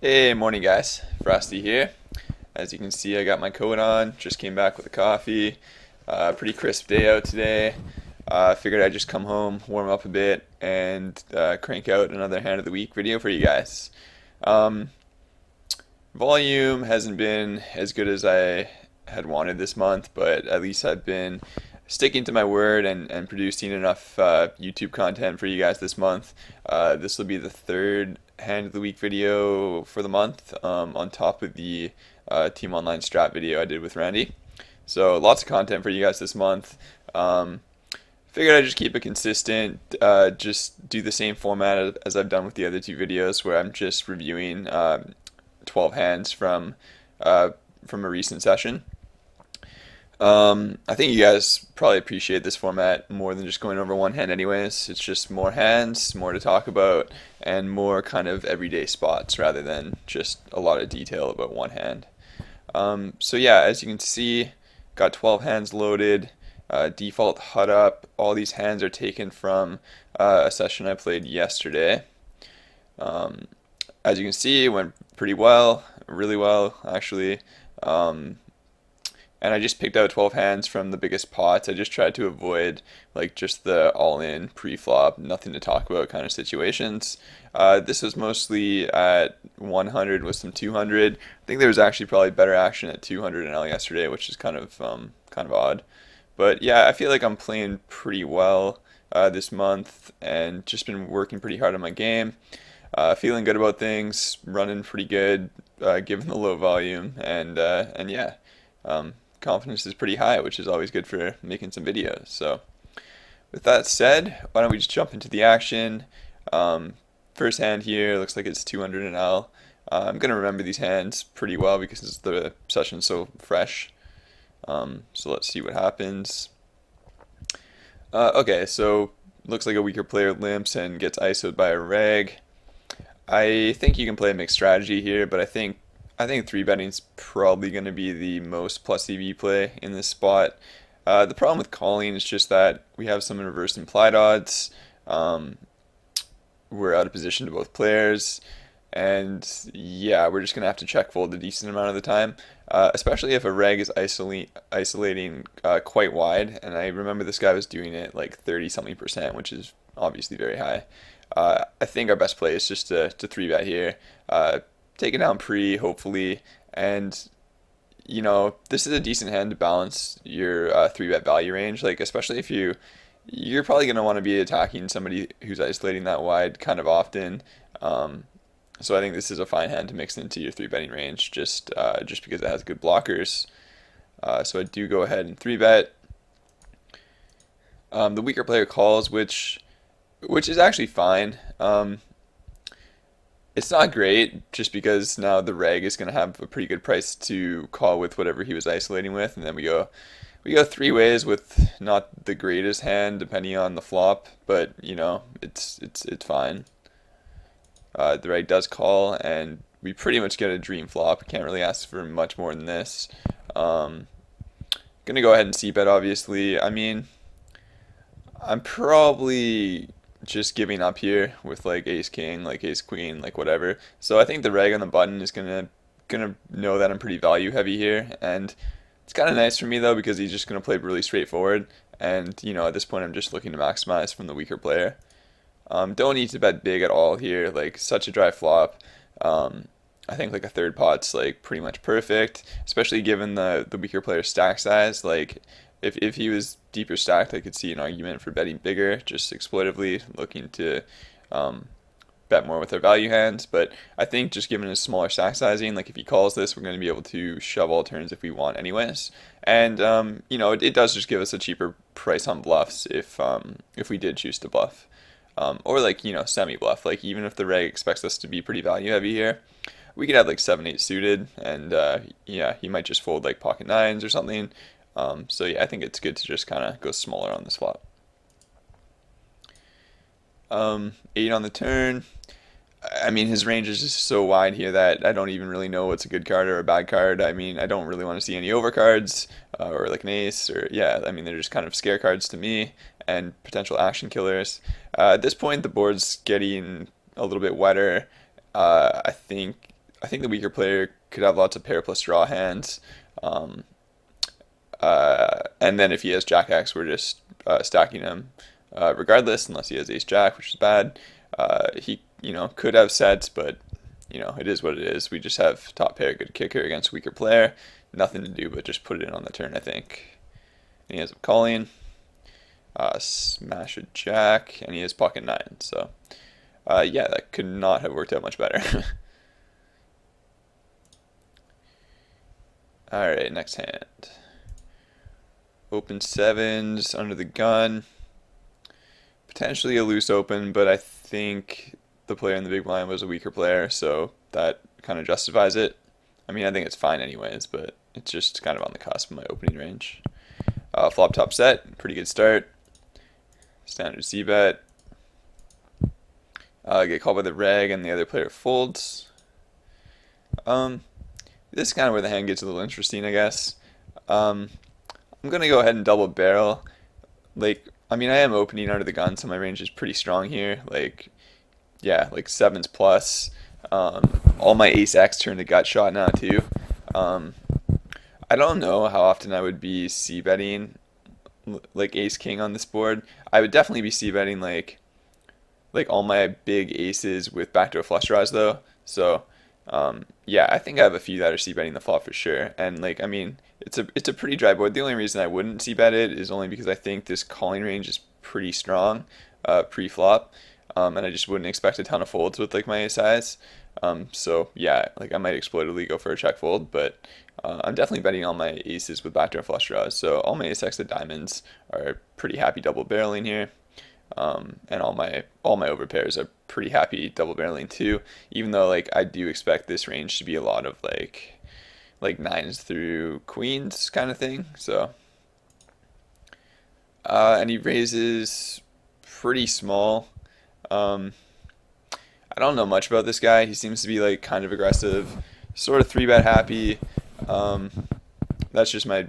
Hey, morning guys. Frosty here. As you can see, I got my coat on. Just came back with a coffee. Pretty crisp day out today. Figured I'd just come home, warm up a bit, and crank out another hand of the week video for you guys. Um, Volume hasn't been as good as I had wanted this month, but at least I've been sticking to my word and producing enough YouTube content for you guys this month. This will be the third hand of the week video for the month, on top of the Team Online Strat video I did with Randy. So lots of content for you guys this month. Figured I'd just keep it consistent, just do the same format as I've done with the other two videos, where I'm just reviewing 12 hands from a recent session. I think you guys probably appreciate this format more than just going over one hand anyways. It's just more hands, more to talk about, and more kind of everyday spots rather than just a lot of detail about one hand. So yeah, as you can see, got 12 hands loaded, default HUD up. All these hands are taken from a session I played yesterday. As you can see, it went pretty well, really well actually. And I just picked out 12 hands from the biggest pots. I just tried to avoid like just the all-in pre-flop, nothing to talk about kind of situations. This was mostly at 100 with some 200. I think there was actually probably better action at 200 NL yesterday, which is kind of odd. But yeah, I feel like I'm playing pretty well this month and just been working pretty hard on my game. Feeling good about things, running pretty good given the low volume, and yeah. Confidence is pretty high, which is always good for making some videos. So with that said, why don't we just jump into the action. First hand here looks like it's 200 and L. I'm going to remember these hands pretty well because the session's so fresh. So let's see what happens. Okay, so looks like a weaker player limps and gets ISO'd by a reg. I think you can play a mixed strategy here, but I think 3-betting is probably going to be the most plus EV play in this spot. The problem with calling is just that we have some reverse implied odds. We're out of position to both players, and yeah, we're just going to have to check fold a decent amount of the time, especially if a reg is isolating quite wide. And I remember this guy was doing it like 30-something%, which is obviously very high. I think our best play is just to 3-bet here. Take it down pre, hopefully, and you know, this is a decent hand to balance your 3-bet value range, like especially if you're probably going to want to be attacking somebody who's isolating that wide kind of often. So I think this is a fine hand to mix into your 3-betting range, just because it has good blockers. So I do go ahead and 3-bet. The weaker player calls, which is actually fine. It's not great just because now the reg is going to have a pretty good price to call with whatever he was isolating with, and then we go three ways with not the greatest hand depending on the flop, but you know, it's fine. The reg does call, and we pretty much get a dream flop. Can't really ask for much more than this. Gonna go ahead and c-bet, obviously. I mean, I'm probably just giving up here with like ace king, like ace queen, like whatever. So I think the reg on the button is gonna know that I'm pretty value heavy here, and it's kind of nice for me though because he's just gonna play really straightforward, and you know, at this point I'm just looking to maximize from the weaker player. Don't need to bet big at all here, like such a dry flop. I think like a third pot's like pretty much perfect, especially given the weaker player's stack size. Like if he was deeper stacked, I could see an argument for betting bigger, just exploitively looking to bet more with our value hands. But I think just given his smaller stack sizing, like if he calls this, we're going to be able to shove all turns if we want anyways. And you know, it does just give us a cheaper price on bluffs if we did choose to bluff. Or like, you know, semi-bluff. Like even if the reg expects us to be pretty value heavy here, we could have like 7-8 suited, and yeah, he might just fold like pocket nines or something. So yeah, I think it's good to just kind of go smaller on this flop. 8 on the turn. I mean, his range is just so wide here that I don't even really know what's a good card or a bad card. I mean, I don't really want to see any overcards or like an ace, or yeah, I mean, they're just kind of scare cards to me and potential action killers. At this point, the board's getting a little bit wetter. I think I think the weaker player could have lots of pair plus draw hands. Um, and then if he has Jack X, we're just stacking him regardless, unless he has Ace Jack, which is bad. He could have sets, but it is what it is. We just have top pair, good kicker against weaker player. Nothing to do but just put it in on the turn, I think. And he ends up calling, smash a Jack, and he has pocket nine. So yeah, that could not have worked out much better. All right, next hand. Open sevens under the gun. Potentially a loose open, but I think the player in the big blind was a weaker player, so that kind of justifies it. I mean, I think it's fine anyways, but it's just kind of on the cusp of my opening range. Flop top set, pretty good start. Standard c-bet. Get called by the reg and the other player folds. This is kind of where the hand gets a little interesting, I guess. I'm going to go ahead and double barrel. I mean, I am opening under the gun, so my range is pretty strong here. Yeah, like sevens plus. All my ace X turn to gut shot now, too. I don't know how often I would be c-betting like ace king on this board. I would definitely be c-betting like all my big aces with backdoor flush draws though. So yeah, I think I have a few that are c-betting the flop for sure. And I mean, it's a pretty dry board. The only reason I wouldn't c-bet it is only because I think this calling range is pretty strong pre-flop, and I just wouldn't expect a ton of folds with my ace highs. So yeah, I might exploitably go for a check fold, but I'm definitely betting all my aces with backdoor flush draws. So all my ace X of diamonds are pretty happy double barreling here. And all my overpairs are pretty happy double barreling too, even though I do expect this range to be a lot of nines through queens kind of thing. So and he raises pretty small. I don't know much about this guy. He seems to be kind of aggressive, sort of 3-bet happy. That's just my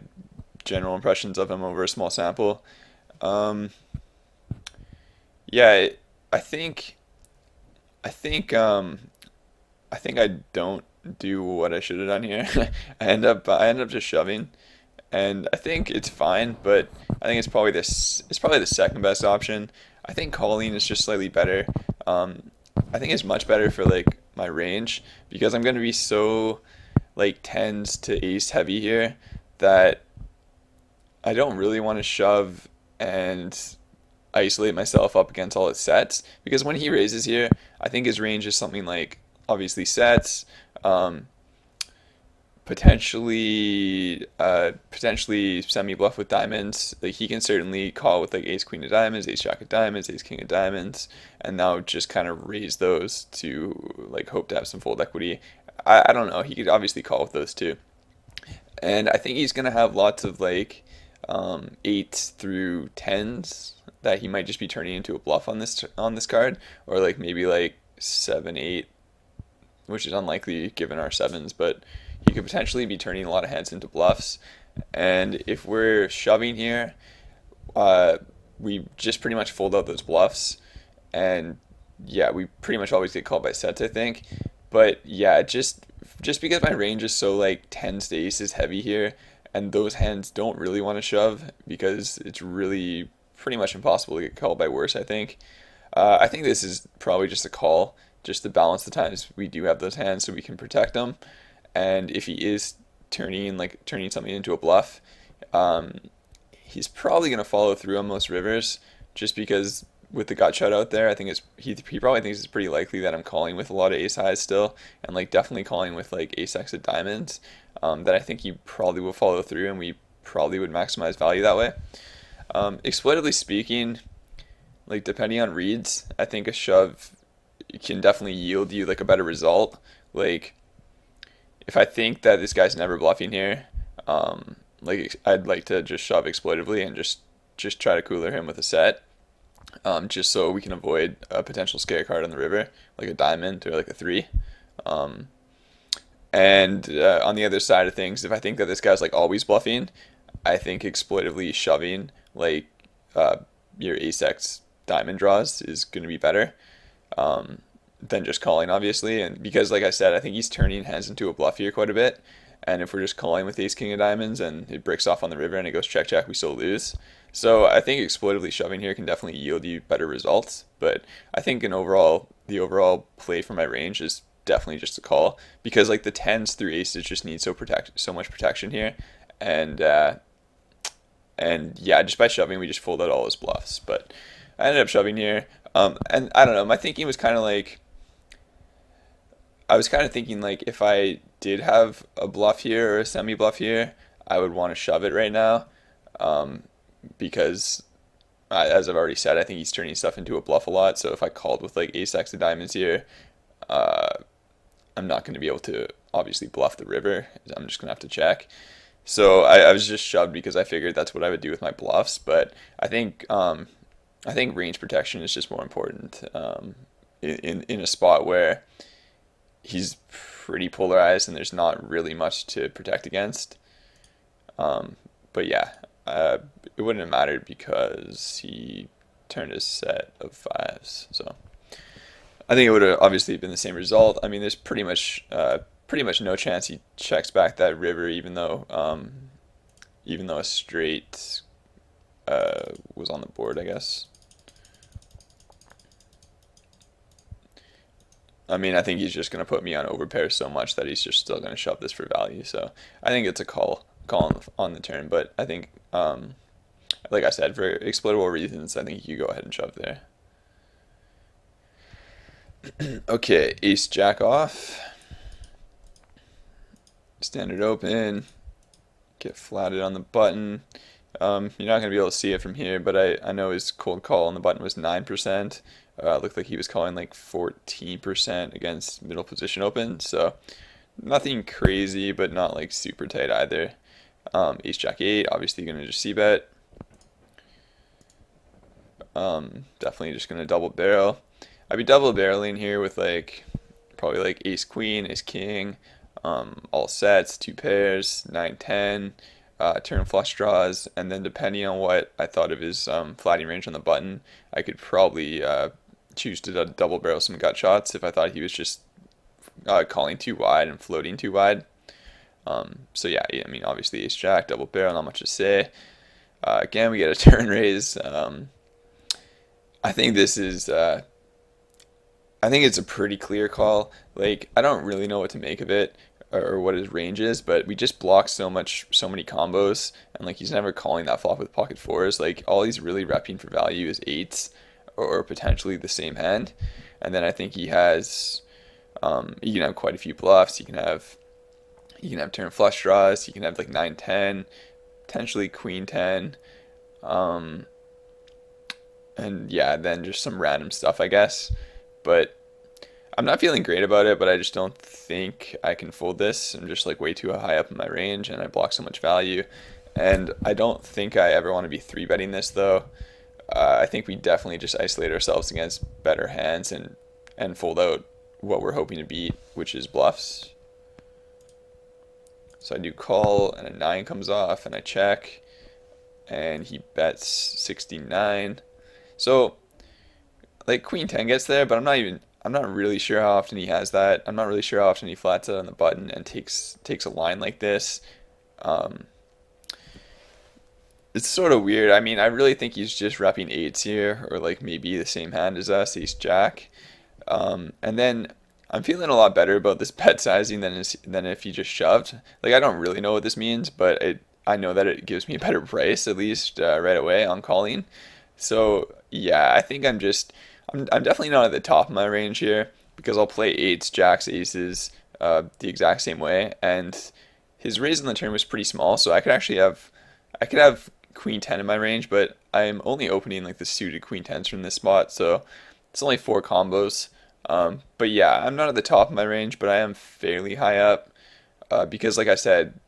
general impressions of him over a small sample. Yeah, I think I don't do what I should have done here. I end up just shoving, and I think it's fine, but I think it's probably the second best option. I think calling is just slightly better. I think it's much better for my range because I'm gonna be so tens to ace heavy here that I don't really want to shove and isolate myself up against all his sets, because when he raises here, I think his range is something obviously sets, potentially semi bluff with diamonds. He can certainly call with ace queen of diamonds, ace jack of diamonds, ace king of diamonds, and now just kind of raise those to hope to have some fold equity. I don't know. He could obviously call with those too, and I think he's gonna have lots of eights through tens that he might just be turning into a bluff on this card, or maybe 7-8, which is unlikely given our sevens, but he could potentially be turning a lot of hands into bluffs. And if we're shoving here, we just pretty much fold out those bluffs, and yeah, we pretty much always get called by sets, I think. But yeah, just because my range is so tens to aces heavy here, and those hands don't really want to shove because it's really pretty much impossible to get called by worse, I think. I think this is probably just a call, just to balance the times we do have those hands so we can protect them. And if he is turning something into a bluff, he's probably going to follow through on most rivers, just because with the gut shot out there, I think he probably thinks it's pretty likely that I'm calling with a lot of ace highs still, and definitely calling with ace X of diamonds, that I think he probably will follow through, and we probably would maximize value that way. Exploitably speaking, depending on reads, I think a shove can definitely yield you a better result. If I think that this guy's never bluffing here, I'd like to just shove exploitably and just try to cooler him with a set, just so we can avoid a potential scare card on the river, like a diamond or a 3. And on the other side of things, if I think that this guy's always bluffing, I think exploitably shoving your ace X diamond draws is going to be better. than just calling, obviously. And because, like I said, I think he's turning hands into a bluff here quite a bit. And if we're just calling with ace king of diamonds and it breaks off on the river and it goes check check, we still lose. So I think exploitively shoving here can definitely yield you better results. But I think the overall play for my range is definitely just a call because like the tens through aces just need so much protection here, and yeah, just by shoving we just fold out all his bluffs. But I ended up shoving here, and I don't know. My thinking was kind of like I was kind of thinking like if I did have a bluff here or a semi bluff here, I would want to shove it right now, um, because as I've already said, I think he's turning stuff into a bluff a lot. So if I called with like ace x of diamonds here, uh, I'm not going to be able to obviously bluff the river. I'm just going to have to check. So I was just shoved because I figured that's what I would do with my bluffs. But I think range protection is just more important, in a spot where he's pretty polarized and there's not really much to protect against. But yeah, it wouldn't have mattered because he turned a set of fives. So I think it would have obviously been the same result. I mean, there's pretty much no chance he checks back that river, even though a straight was on the board, I guess. I mean, I think he's just going to put me on overpair so much that he's just still going to shove this for value. So I think it's a call on the turn. But I think, like I said, for exploitable reasons, I think you go ahead and shove there. Okay, ace jack off. Standard open. Get flatted on the button. You're not going to be able to see it from here, but I know his cold call on the button was 9%. Looked like he was calling like 14% against middle position open, so nothing crazy, but not like super tight either. Ace jack 8, obviously going to just c-bet. Definitely just going to double barrel. I'd be double barreling here with like probably like ace queen, ace king, all sets, two pairs, 9, 10. Turn flush draws, and then depending on what I thought of his flatting range on the button, I could probably choose to double barrel some gut shots if I thought he was just calling too wide and floating too wide. So yeah, I mean, obviously ace jack, double barrel, not much to say. Again, we get a turn raise. I think this is, I think it's a pretty clear call. Like, I don't really know what to make of it or what his range is, but we just block so many combos, and like he's never calling that flop with pocket fours. Like all he's really repping for value is eights or potentially the same hand, and then I think he has, he can have quite a few bluffs. He can have turn flush draws. He can have like 9, 10, potentially queen 10, and yeah, then just some random stuff, I guess. But I'm not feeling great about it, but I just don't think I can fold this. I'm just like way too high up in my range and I block so much value. And I don't think I ever want to be 3-betting this though. I think we definitely just isolate ourselves against better hands and fold out what we're hoping to beat, which is bluffs. So I do call and a 9 comes off and I check and he bets 69. So like queen 10 gets there, but I'm not really sure how often he has that. I'm not really sure how often he flats out on the button and takes a line like this. It's sort of weird. I mean, I really think he's just repping eights here, or like maybe the same hand as us, ace jack. And then I'm feeling a lot better about this bet sizing than if he just shoved. Like I don't really know what this means, but I know that it gives me a better price at least right away on calling. So yeah, I think I'm definitely not at the top of my range here because I'll play eights, jacks, aces the exact same way, and his raise on the turn was pretty small, so I could have queen 10 in my range, but I'm only opening like the suited queen 10s from this spot, so it's only 4 combos. But yeah, I'm not at the top of my range, but I am fairly high up because like I said,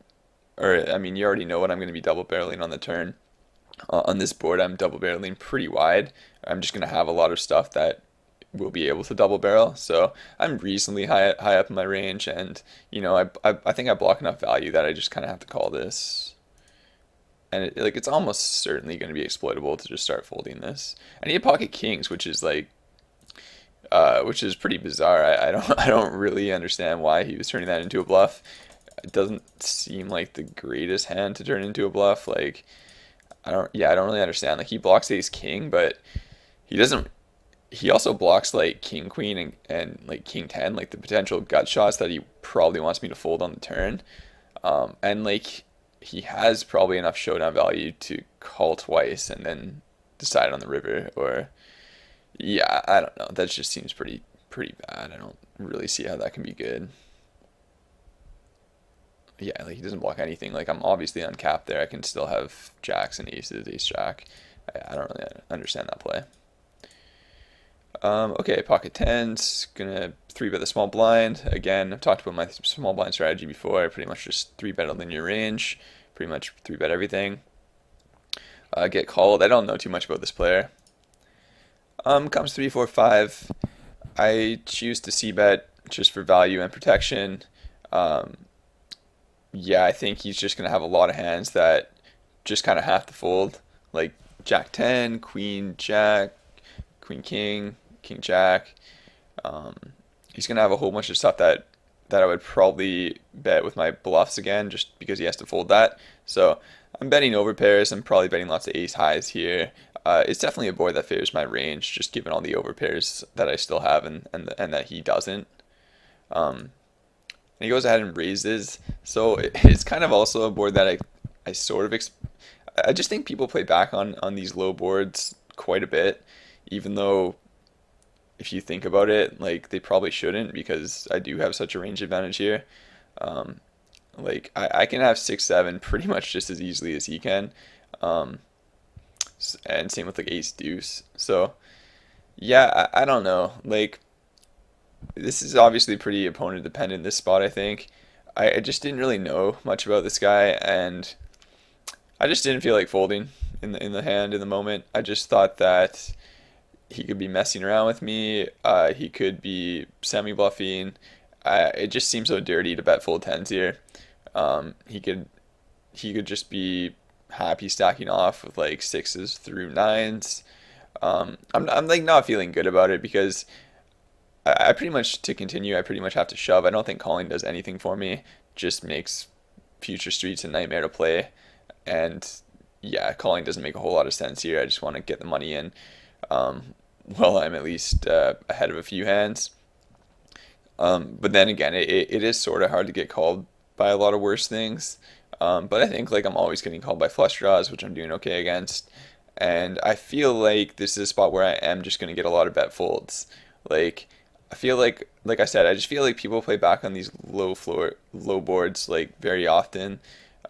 or I mean, you already know what I'm going to be double barreling on the turn. On this board, I'm double barreling pretty wide. I'm just going to have a lot of stuff that will be able to double barrel. So I'm reasonably high up in my range, and you know, I think I block enough value that I just kind of have to call this. And it's almost certainly going to be exploitable to just start folding this. I need pocket kings, which is like which is pretty bizarre. I don't I don't really understand why he was turning that into a bluff. It doesn't seem like the greatest hand to turn into a bluff. Like I don't really understand. Like he blocks ace king, but he doesn't. He also blocks like king queen and like king 10, like the potential gut shots that he probably wants me to fold on the turn. And like he has probably enough showdown value to call twice and then decide on the river. Or yeah, I don't know. That just seems pretty bad. I don't really see how that can be good. Yeah, like he doesn't block anything. Like I'm obviously uncapped there. I can still have jacks and aces, ace jack. I don't really understand that play. Okay, pocket tens, gonna three bet the small blind. Again, I've talked about my small blind strategy before. I pretty much just three bet a linear range, pretty much three bet everything. Get called. I don't know too much about this player. Comes 3-4-5. I choose to c bet just for value and protection. Um, yeah, I think he's just gonna have a lot of hands that just kind of have to fold, like Jack 10, Queen Jack, Queen King, King Jack. Um, he's gonna have a whole bunch of stuff that I would probably bet with my bluffs again, just because he has to fold that. So I'm betting over pairs. I'm probably betting lots of ace highs here. It's definitely a board that favors my range, just given all the over pairs that I still have and that he doesn't. Um, and he goes ahead and raises. So it's kind of also a board that I sort of I just think people play back on these low boards quite a bit, even though if you think about it, like they probably shouldn't, because I do have such a range advantage here. Um, like I can have 6-7 pretty much just as easily as he can, um, and same with like ace deuce. So yeah, I don't know. Like this is obviously pretty opponent dependent, this spot, I think. I just didn't really know much about this guy, and I just didn't feel like folding in the hand in the moment. I just thought that he could be messing around with me. He could be semi bluffing. It just seems so dirty to bet full tens here. He could just be happy stacking off with like sixes through nines. I'm like not feeling good about it, because I pretty much, to continue, I pretty much have to shove. I don't think calling does anything for me. Just makes future streets a nightmare to play. And yeah, calling doesn't make a whole lot of sense here. I just want to get the money in. Well, I'm at least ahead of a few hands. But then again, it is sort of hard to get called by a lot of worse things. But I think like I'm always getting called by flush draws, which I'm doing okay against. And I feel like this is a spot where I am just going to get a lot of bet folds. Like I feel like I said, I just feel like people play back on these low boards like very often.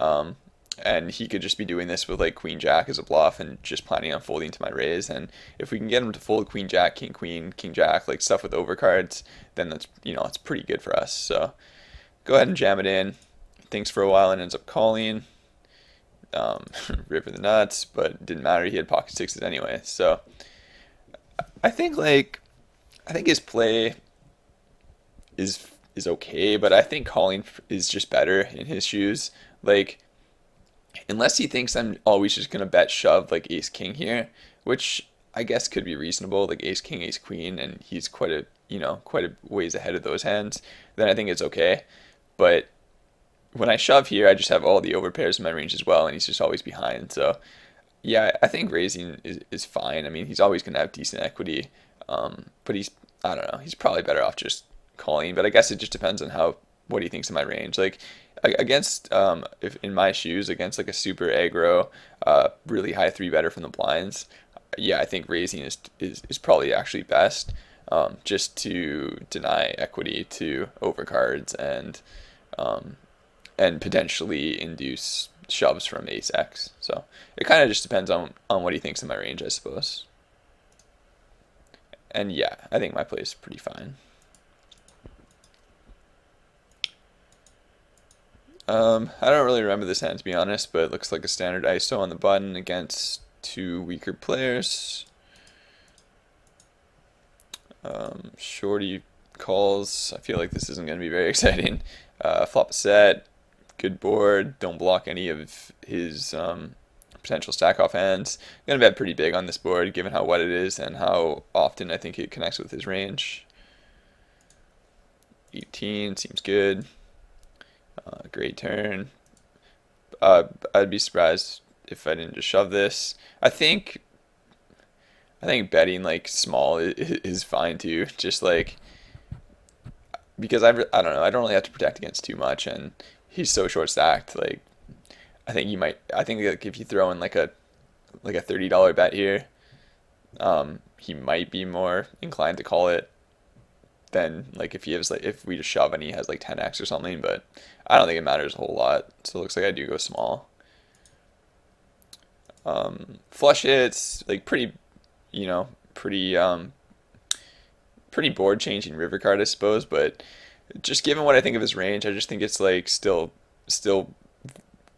Um, and he could just be doing this with like queen jack as a bluff and just planning on folding to my raise. And if we can get him to fold queen jack, king queen, king jack, like stuff with overcards, then that's, that's pretty good for us. So go ahead and jam it in. Thinks for a while and ends up calling. River the nuts, but it didn't matter. He had pocket sixes anyway. So I think like I think his play is okay, but I think calling is just better in his shoes. Like unless he thinks I'm always just gonna bet shove like ace king here, which I guess could be reasonable, like ace king, ace queen, and he's quite a ways ahead of those hands, then I think it's okay. But when I shove here, I just have all the overpairs in my range as well, and he's just always behind. So yeah, I think raising is fine. I mean, he's always gonna have decent equity, but I don't know, he's probably better off just calling. But I guess it just depends on what he thinks of my range. Like against if in my shoes against like a super aggro, really high three better from the blinds, yeah, I think raising is probably actually best, just to deny equity to overcards and potentially induce shoves from ace x. So it kind of just depends on what he thinks of my range, I suppose. And yeah, I think my play is pretty fine. I don't really remember this hand, to be honest, but it looks like a standard ISO on the button against two weaker players. Shorty calls. I feel like this isn't going to be very exciting. Flop a set, good board. Don't block any of his potential stack off hands. I'm gonna bet pretty big on this board given how wet it is and how often I think it connects with his range. 18 seems good. Great turn. I'd be surprised if I didn't just shove this. I think betting like small is fine too. Just like because I don't know, I don't really have to protect against too much, and he's so short stacked. Like I think you might. I think like if you throw in like a $30 bet here, he might be more inclined to call it than like if he has like if we just shove and he has like 10x or something. But I don't think it matters a whole lot. So it looks like I do go small. Flush hits like pretty, you know, pretty board changing river card, I suppose. But just given what I think of his range, I just think it's like still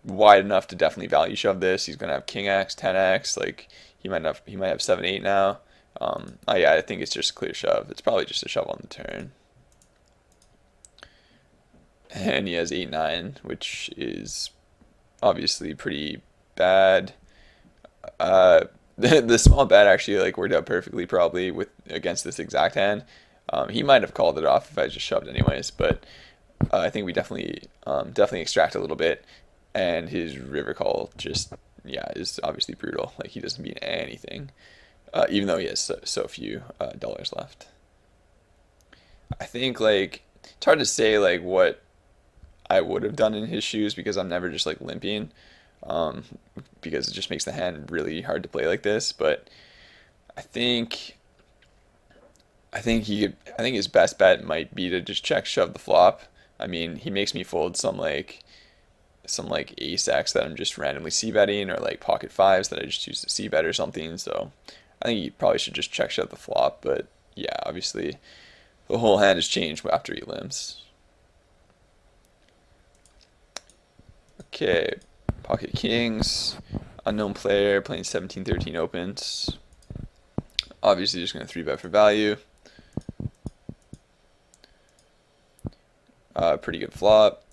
wide enough to definitely value shove this. He's gonna have king x, 10x, like he might have 7, 8 now. Yeah, I think it's just a clear shove. It's probably just a shove on the turn. And he has 8, 9, which is obviously pretty bad. The small bet actually like worked out perfectly probably with against this exact hand. He might have called it off if I just shoved anyways, but I think we definitely extract a little bit, and his river call just is obviously brutal. Like he doesn't beat anything, even though he has so few dollars left. I think like it's hard to say like what I would have done in his shoes because I'm never just like limping, because it just makes the hand really hard to play like this. But I think his best bet might be to just check shove the flop. I mean, he makes me fold some ace x that I'm just randomly c betting, or like pocket fives that I just choose to c bet or something. So I think he probably should just check shove the flop. But yeah, obviously the whole hand has changed after he limps. Okay, pocket kings, unknown player playing 17-13 opens. Obviously just going to 3-bet for value. Pretty good flop.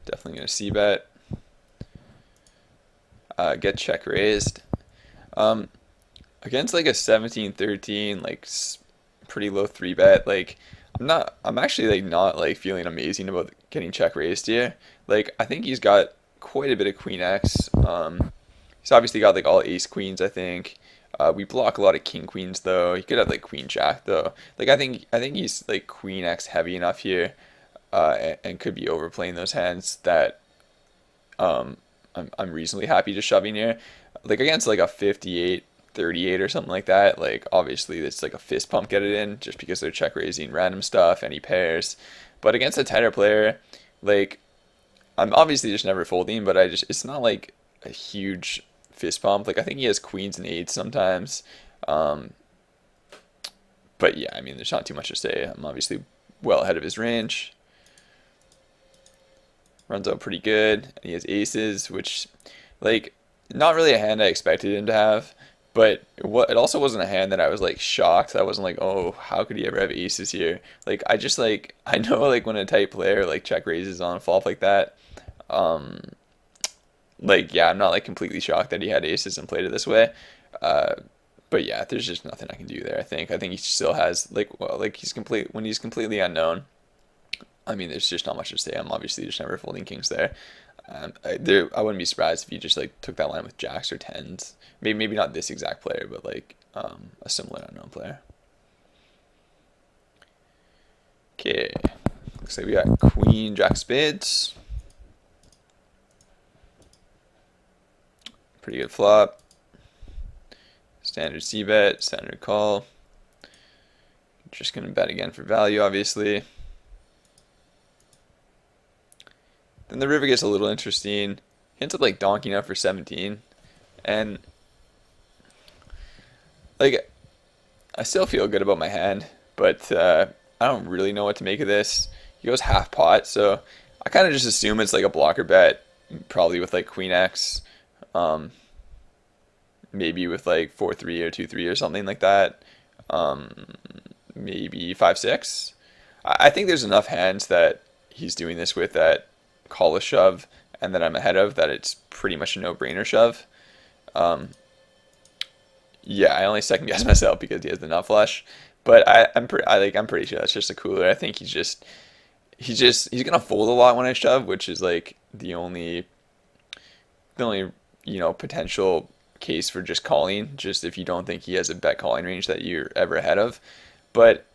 Definitely going to c-bet. Get check raised. Against like a 17-13, like pretty low 3-bet, like I'm actually like not like feeling amazing about getting check raised here. Like I think he's got quite a bit of queen x. He's obviously got like all ace queens, I think. We block a lot of king queens though. He could have like queen jack though. Like I think he's like queen x heavy enough here, and could be overplaying those hands that I'm reasonably happy to shoving here. Like against like a 58-38 or something like that, like obviously it's like a fist pump get it in just because they're check raising random stuff, any pairs. But against a tighter player, like I'm obviously just never folding, but it's not like a huge fist pump. Like I think he has queens and eights sometimes. But yeah, I mean there's not too much to say. I'm obviously well ahead of his range. Runs out pretty good. And he has aces, which like not really a hand I expected him to have. But it also wasn't a hand that I was like shocked. I wasn't like, oh, how could he ever have aces here? Like I just like I know like when a tight player like check raises on a flop like that, like yeah, I'm not like completely shocked that he had aces and played it this way. But yeah, there's just nothing I can do there. I think he still has like he's completely unknown. I mean, there's just not much to say. I'm obviously just never folding kings there. I wouldn't be surprised if you just like took that line with jacks or tens. Maybe not this exact player, but like a similar unknown player. Okay, looks like we got queen, jack spades. Pretty good flop. Standard c-bet, standard call. Just gonna bet again for value, obviously. Then the river gets a little interesting. He ends up like donking up for 17, and like I still feel good about my hand, but I don't really know what to make of this. He goes half pot, so I kind of just assume it's like a blocker bet, probably with like queen x, maybe with like 4-3 or 2-3 or something like that, maybe 5-6. I think there's enough hands that he's doing this with that call a shove and that I'm ahead of that it's pretty much a no-brainer shove. Yeah, I only second guess myself because he has the nut flush. But I'm pretty sure that's just a cooler. I think he's gonna fold a lot when I shove, which is like the only potential case for just calling, just if you don't think he has a bet calling range that you're ever ahead of. But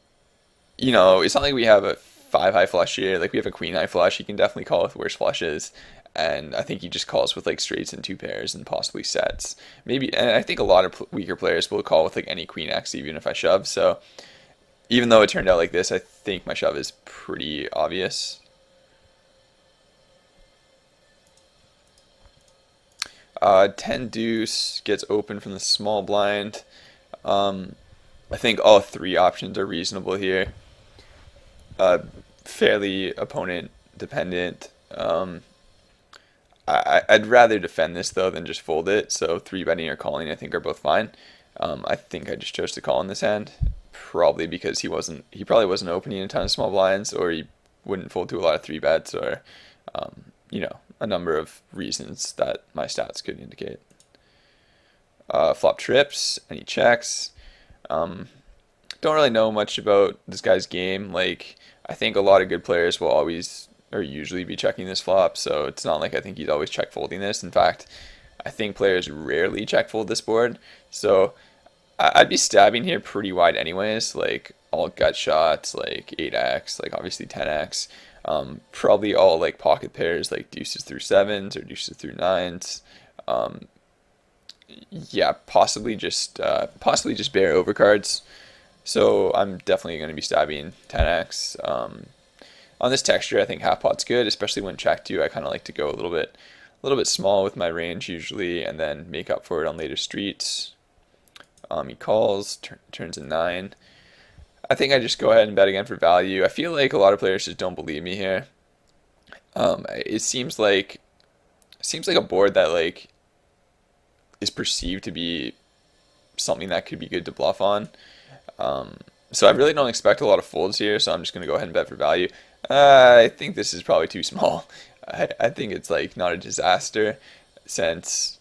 it's not like we have a five high flush here. Like we have a queen high flush. He can definitely call with worse flushes. And I think he just calls with like straights and two pairs and possibly sets. Maybe, and I think a lot of weaker players will call with like any queen X even if I shove. So even though it turned out like this, I think my shove is pretty obvious. 10 deuce gets open from the small blind. I think all three options are reasonable here. Fairly opponent dependent. I'd rather defend this though than just fold it. So three betting or calling I think are both fine. I think I just chose to call in this hand, probably because he probably wasn't opening a ton of small blinds, or he wouldn't fold to a lot of three bets, or a number of reasons that my stats could indicate. Flop trips and he checks. Don't really know much about this guy's game. Like I think a lot of good players will always or usually be checking this flop, so it's not like I think he's always check folding this. In fact, I think players rarely check fold this board, so I'd be stabbing here pretty wide anyways, like all gut shots, like 8x, like obviously 10x, probably all like pocket pairs like deuces through sevens or deuces through nines. Yeah, possibly just bare overcards. So I'm definitely going to be stabbing 10x. On this texture, I think half pot's good, especially when check two. I kind of like to go a little bit small with my range usually, and then make up for it on later streets. He calls, turns a 9. I think I just go ahead and bet again for value. I feel like a lot of players just don't believe me here. It seems like a board that like is perceived to be something that could be good to bluff on. So I really don't expect a lot of folds here, so I'm just going to go ahead and bet for value. I think this is probably too small. I think it's like not a disaster since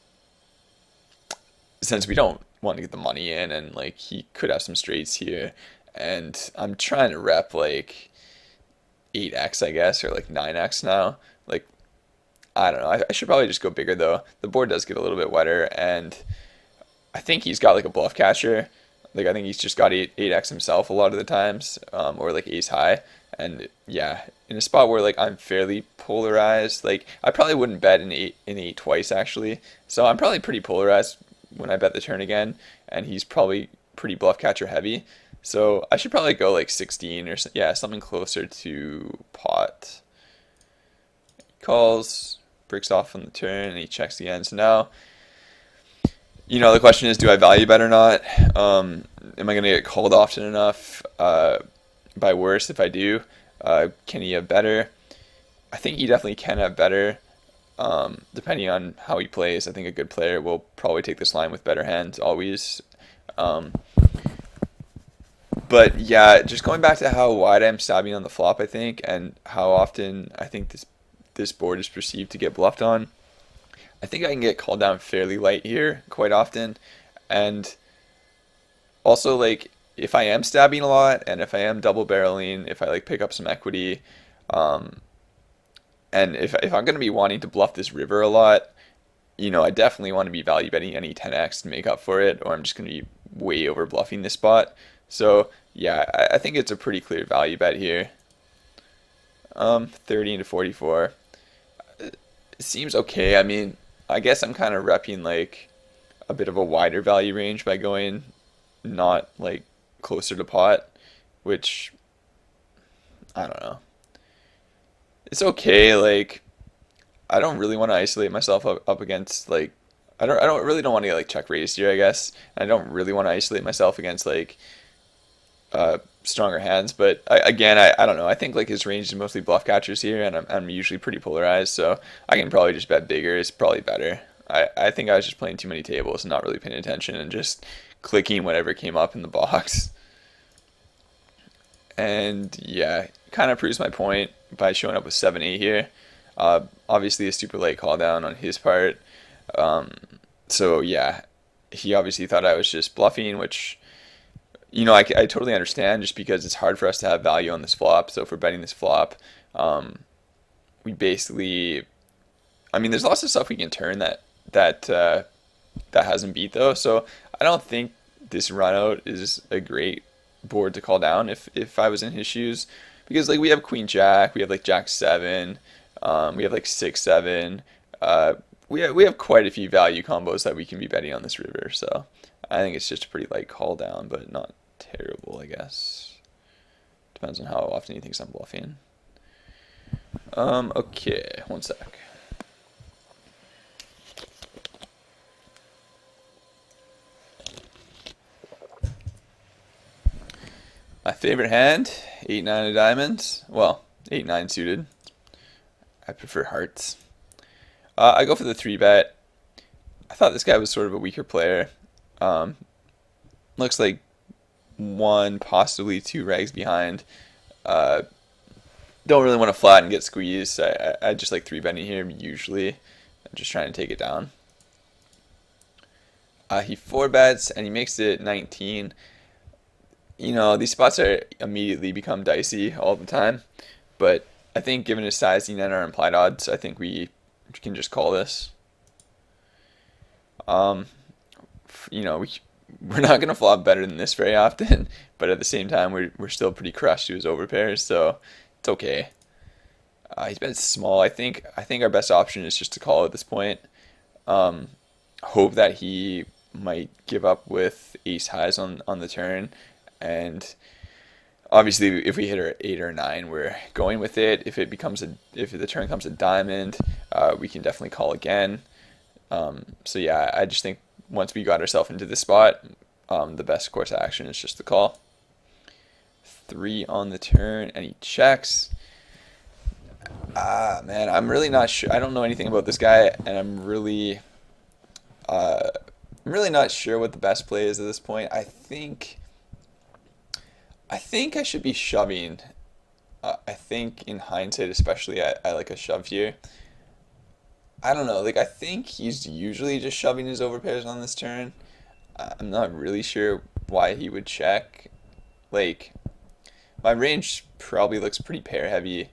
we don't want to get the money in, and like he could have some straights here, and I'm trying to rep like 8x I guess, or like 9x now. Like I don't know, I should probably just go bigger though. The board does get a little bit wetter, and I think he's got like a bluff catcher. Like I think he's just got 8x himself a lot of the times, or like ace high. And yeah, in a spot where like I'm fairly polarized, like I probably wouldn't bet an 8 twice actually. So I'm probably pretty polarized when I bet the turn again, and he's probably pretty bluff catcher heavy. So I should probably go like 16 or yeah, something closer to pot. He calls, breaks off on the turn, and he checks again. So now, the question is, do I value bet or not? Am I going to get called often enough by worse if I do? Can he have better? I think he definitely can have better, depending on how he plays. I think a good player will probably take this line with better hands always. But yeah, just going back to how wide I'm stabbing on the flop, I think, and how often I think this board is perceived to get bluffed on. I think I can get called down fairly light here quite often, and also like if I am stabbing a lot and if I am double barreling, if I like pick up some equity, and if I'm going to be wanting to bluff this river a lot, I definitely want to be value betting any 10x to make up for it, or I'm just going to be way over bluffing this spot. So yeah, I think it's a pretty clear value bet here. 30 into 44. It seems okay. I mean, I guess I'm kind of repping like a bit of a wider value range by going not like closer to pot, which I don't know. It's okay. Like I don't really want to isolate myself up against like I don't want to get like check raised here, I guess. I don't really want to isolate myself against like stronger hands, but I don't know. I think like his range is mostly bluff catchers here, and I'm usually pretty polarized, so I can probably just bet bigger. It's probably better. I think I was just playing too many tables and not really paying attention and just clicking whatever came up in the box. And yeah, kind of proves my point by showing up with 7-8 here. Obviously a super late call down on his part. So yeah, he obviously thought I was just bluffing, which I totally understand just because it's hard for us to have value on this flop. So if we're betting this flop, um, we basically, I mean, there's lots of stuff we can turn that hasn't beat though. So I don't think this run out is a great board to call down if I was in his shoes, because like we have Queen Jack, we have like Jack 7, we have like 6 7. We have quite a few value combos that we can be betting on this river. So I think it's just a pretty light call down, but not terrible, I guess. Depends on how often he thinks I'm bluffing. Okay, one sec. My favorite hand, 8-9 of diamonds. Well, 8-9 suited. I prefer hearts. I go for the 3-bet. I thought this guy was sort of a weaker player. Um, Looks like one, possibly two rags behind. Uh, don't really want to flat and get squeezed. I just like 3-betting here usually. I'm just trying to take it down. He 4-bets and he makes it 19. These spots are immediately become dicey all the time. But I think given his sizing and our implied odds, I think we can just call this. Um, we're not gonna flop better than this very often, but at the same time, we're still pretty crushed to his overpairs, so it's okay. He's been small. I think our best option is just to call at this point. Um, Hope that he might give up with ace highs on the turn, and obviously if we hit our 8 or 9, we're going with it. If the turn comes a diamond, we can definitely call again. So yeah, I just think once we got ourselves into this spot, the best course of action is just to call. 3 on the turn, and he checks. Man, I'm really not sure. I don't know anything about this guy, and I'm really not sure what the best play is at this point. I think I should be shoving. I think in hindsight, especially, I like a shove here. I don't know. Like I think he's usually just shoving his overpairs on this turn. I'm not really sure why he would check. Like my range probably looks pretty pair heavy,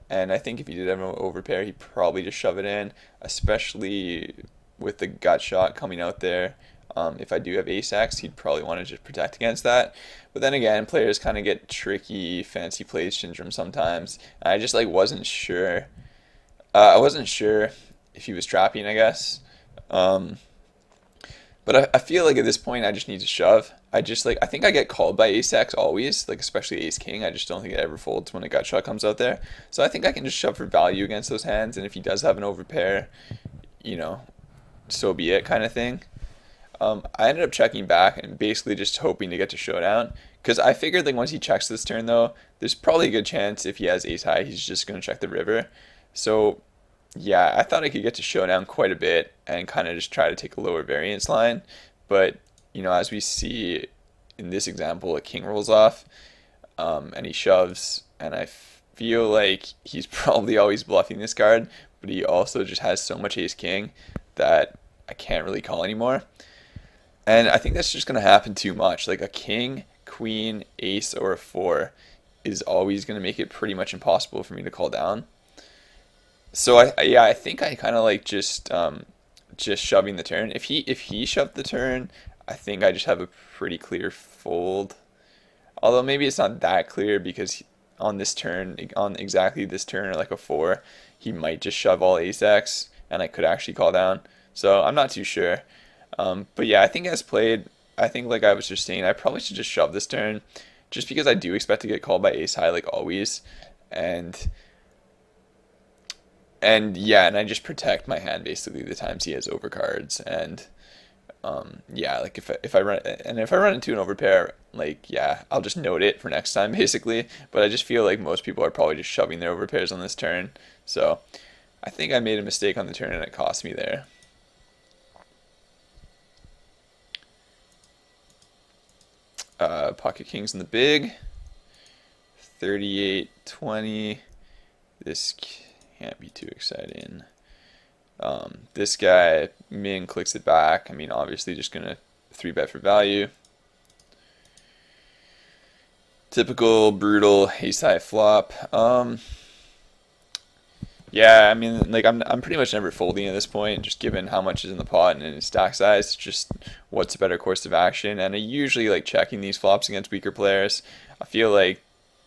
and I think if he did have an overpair, he'd probably just shove it in, especially with the gut shot coming out there. If I do have ace X, he'd probably want to just protect against that. But then again, players kind of get tricky, fancy plays syndrome sometimes. I just like wasn't sure. I wasn't sure if he was trapping, I guess. Um, but I feel like at this point I just need to shove. I think I get called by ace X always, like especially ace king. I just don't think it ever folds when a gut shot comes out there. So I think I can just shove for value against those hands, and if he does have an overpair, you know, so be it kind of thing. I ended up checking back and basically just hoping to get to showdown, because I figured like once he checks this turn though, there's probably a good chance if he has ace high, he's just going to check the river. So yeah, I thought I could get to showdown quite a bit and kind of just try to take a lower variance line. But as we see in this example, a king rolls off, and he shoves, and I feel like he's probably always bluffing this card, but he also just has so much ace king that I can't really call anymore. And I think that's just going to happen too much. Like a king, queen, ace, or a 4 is always going to make it pretty much impossible for me to call down. So I think I kind of like just shoving the turn. If he shoved the turn, I think I just have a pretty clear fold. Although maybe it's not that clear, because on this turn, on exactly this turn, or like a 4, he might just shove all ace X, and I could actually call down. So I'm not too sure. But yeah, I think as played, I think like I was just saying, I probably should just shove this turn, just because I do expect to get called by ace high like always, and yeah, and I just protect my hand basically the times he has overcards, and yeah, like if I run into an overpair, like yeah, I'll just note it for next time basically. But I just feel like most people are probably just shoving their overpairs on this turn, so I think I made a mistake on the turn and it cost me there. Pocket kings in the big, 38-20. This can't be too exciting. This guy min clicks it back. I mean, obviously just gonna 3-bet for value. Typical brutal ace high flop. Yeah, I mean, like I'm pretty much never folding at this point, just given how much is in the pot and in stack size. Just what's a better course of action, and I usually like checking these flops against weaker players. I feel like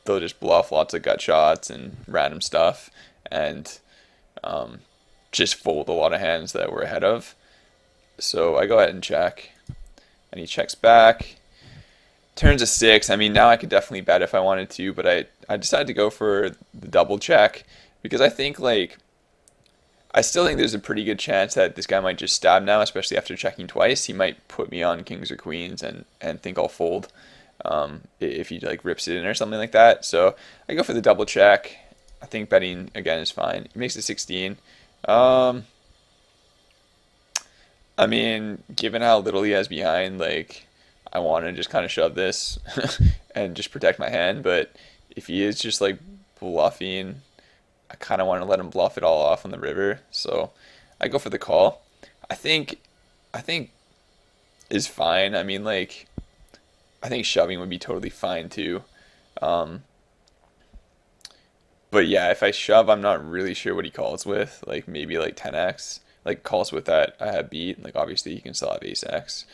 they'll just bluff lots of gut shots and random stuff, and just fold a lot of hands that we're ahead of. So I go ahead and check, and he checks back. Turns a 6. I mean, now I could definitely bet if I wanted to, but I decided to go for the double check because I think like I still think there's a pretty good chance that this guy might just stab now, especially after checking twice. He might put me on kings or queens and think I'll fold if he like rips it in or something like that. So I go for the double check. I think betting again is fine. He makes it 16. I mean, given how little he has behind, like I want to just kind of shove this and just protect my hand. But if he is just like bluffing, I kind of want to let him bluff it all off on the river. So I go for the call. I think is fine. I mean, like I think shoving would be totally fine too. Um, but yeah, if I shove, I'm not really sure what he calls with. Like maybe like 10x. Like calls with that I have beat. Like obviously he can still have ace x.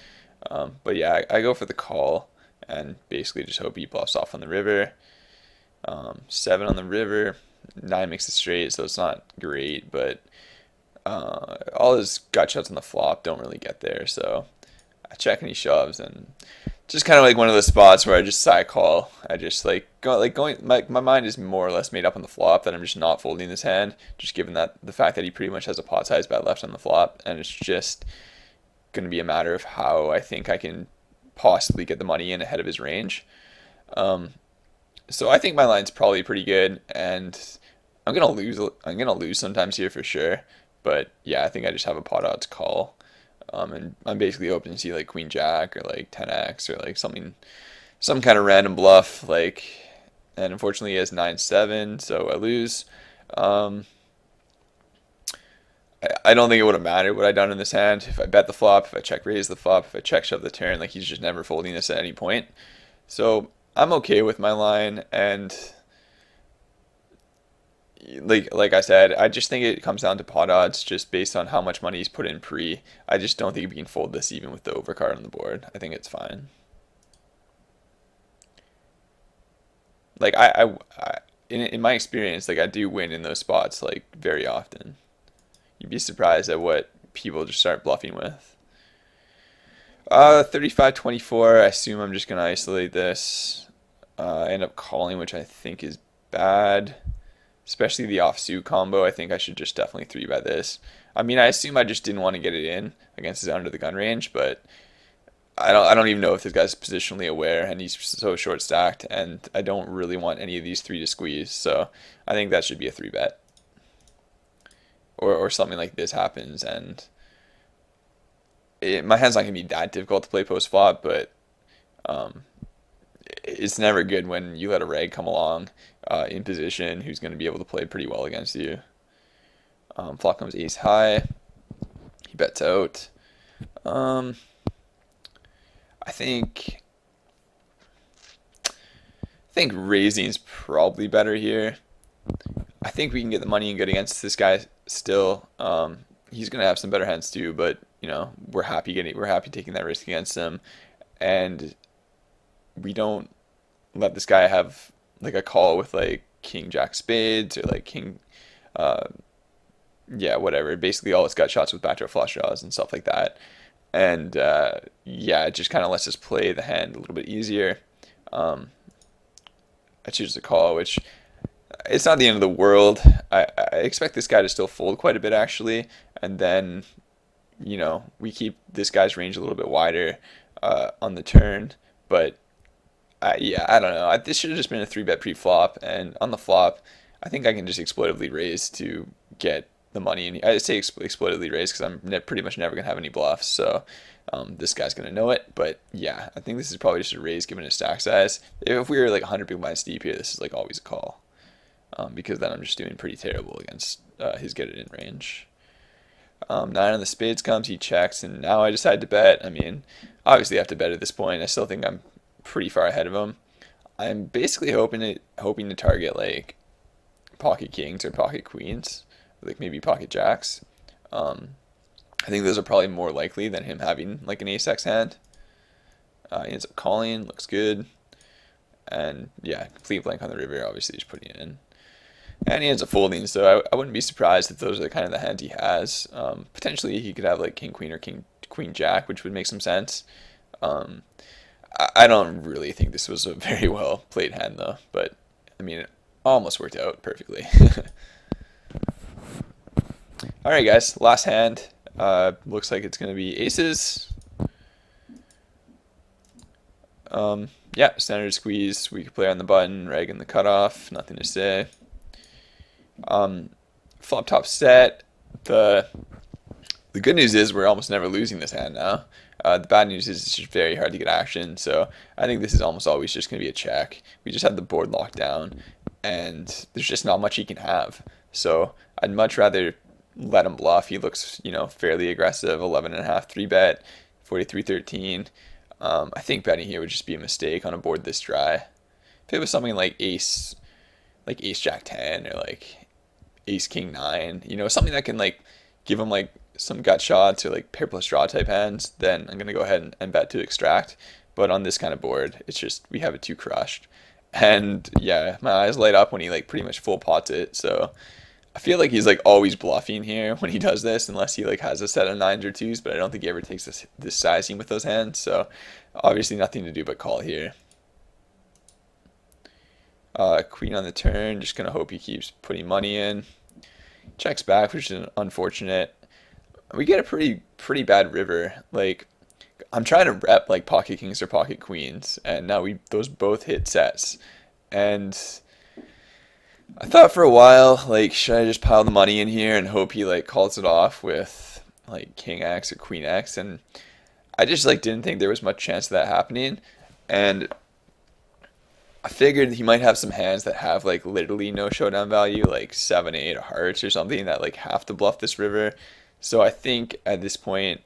But yeah, I go for the call and basically just hope he bluffs off on the river. 7 on the river, 9 makes it straight, so it's not great, but all his gut shots on the flop don't really get there. So I check and he shoves, and just kind of like one of those spots where I just side call. I just like going. My mind is more or less made up on the flop that I'm just not folding this hand, just given that the fact that he pretty much has a pot size bet left on the flop, and it's just going to be a matter of how I think I can possibly get the money in ahead of his range. So I think my line's probably pretty good, and I'm gonna lose. I'm gonna lose sometimes here for sure. But yeah, I think I just have a pot odds call, and I'm basically hoping to see like Queen Jack or like 10x or like something, some kind of random bluff. Like, and unfortunately he has 9-7, so I lose. Um, I don't think it would have mattered what I done in this hand. If I bet the flop, if I check raise the flop, if I check shove the turn, like he's just never folding this at any point. So I'm okay with my line, and like I said, I just think it comes down to pot odds just based on how much money he's put in pre. I just don't think we can fold this even with the overcard on the board. I think it's fine. Like in my experience, like I do win in those spots like very often. You'd be surprised at what people just start bluffing with. 35-24. I assume I'm just gonna isolate this. I end up calling, which I think is bad, especially the offsuit combo. I think I should just definitely 3-bet this. I mean, I assume I just didn't want to get it in against his under the gun range, but I don't even know if this guy's positionally aware, and he's so short stacked, and I don't really want any of these 3 to squeeze. So I think that should be a 3-bet. Or something like this happens, and my hand's not gonna be that difficult to play post flop, but it's never good when you let a reg come along in position who's going to be able to play pretty well against you. Flop comes ace high. He bets out. I think raising's probably better here. I think we can get the money and good against this guy still. He's going to have some better hands too, but you know we're happy taking that risk against him, and we don't let this guy have like a call with like king jack spades or like king yeah, whatever, basically all his gut shots with backdoor flush draws and stuff like that. And yeah, it just kind of lets us play the hand a little bit easier. I choose the call, which it's not the end of the world. I expect this guy to still fold quite a bit actually, and then you know we keep this guy's range a little bit wider on the turn. But yeah, I don't know. This should have just been a 3-bet pre-flop, and on the flop, I think I can just exploitively raise to get the money. And I say exploitively raise because I'm pretty much never gonna have any bluffs, so this guy's gonna know it. But yeah, I think this is probably just a raise given his stack size. If we were like 100 big blinds deep here, this is like always a call, because then I'm just doing pretty terrible against his get it in range. Nine on the spades comes, he checks, and now I decide to bet. I mean, obviously I have to bet at this point. I still think I'm pretty far ahead of him. I'm basically hoping to target like pocket kings or pocket queens, like maybe pocket jacks. I think those are probably more likely than him having like an ace-x hand. He ends up calling, looks good. And yeah, complete blank on the river, obviously just putting it in. And he ends up folding, so I wouldn't be surprised if those are the kind of the hands he has. Potentially he could have like king queen or king queen jack, which would make some sense. I don't really think this was a very well played hand though, but I mean it almost worked out perfectly. Alright guys, last hand. Looks like it's going to be aces. Yeah, standard squeeze. We could play on the button, reg in the cutoff. Nothing to say. Flop top set. The good news is we're almost never losing this hand now. The bad news is it's just very hard to get action. So I think this is almost always just going to be a check. We just have the board locked down, and there's just not much he can have. So I'd much rather let him bluff. He looks, fairly aggressive. 11.5 3-bet, 43-13. I think betting here would just be a mistake on a board this dry. If it was something like ace jack 10 or like ace king 9, something that can like give him like some gut shots or like pair plus draw type hands, then I'm gonna go ahead and bet to extract. But on this kind of board, it's just we have it too crushed. And yeah, my eyes light up when he like pretty much full pots it. So I feel like he's like always bluffing here when he does this, unless he like has a set of 9s or 2s, but I don't think he ever takes this sizing with those hands. So obviously nothing to do but call here. Queen on the turn, just gonna hope he keeps putting money in. Checks back, which is unfortunate. We get a pretty bad river. Like I'm trying to rep like pocket kings or pocket queens, and now those both hit sets. And I thought for a while, like, should I just pile the money in here and hope he like calls it off with like king X or queen X? And I just like didn't think there was much chance of that happening. And I figured he might have some hands that have like literally no showdown value, like 7-8 of hearts or something that like have to bluff this river. So I think at this point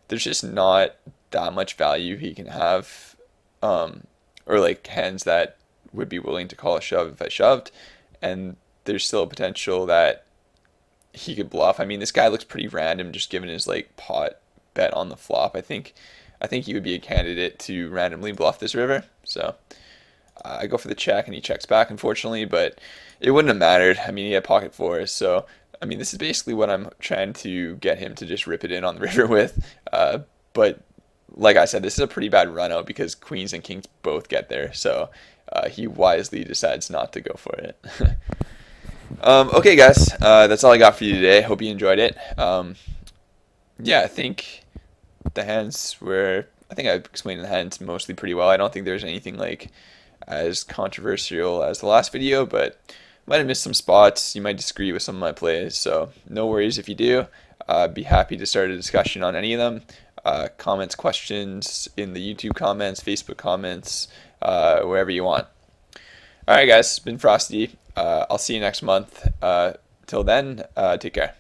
there's just not that much value he can have, or like hands that would be willing to call a shove if I shoved. And there's still a potential that he could bluff. I mean, this guy looks pretty random just given his like pot bet on the flop. I think he would be a candidate to randomly bluff this river. So I go for the check and he checks back, unfortunately, but it wouldn't have mattered. I mean, he had pocket fours, so I mean, this is basically what I'm trying to get him to just rip it in on the river with. But like I said, this is a pretty bad run out because queens and kings both get there. So he wisely decides not to go for it. Okay, guys, that's all I got for you today. Hope you enjoyed it. Yeah, I think I explained the hands mostly pretty well. I don't think there's anything like as controversial as the last video, but might have missed some spots. You might disagree with some of my plays, so no worries if you do. Be happy to start a discussion on any of them. Comments, questions in the YouTube comments, Facebook comments, wherever you want. Alright guys, it's been Frosty. I'll see you next month. Till then, take care.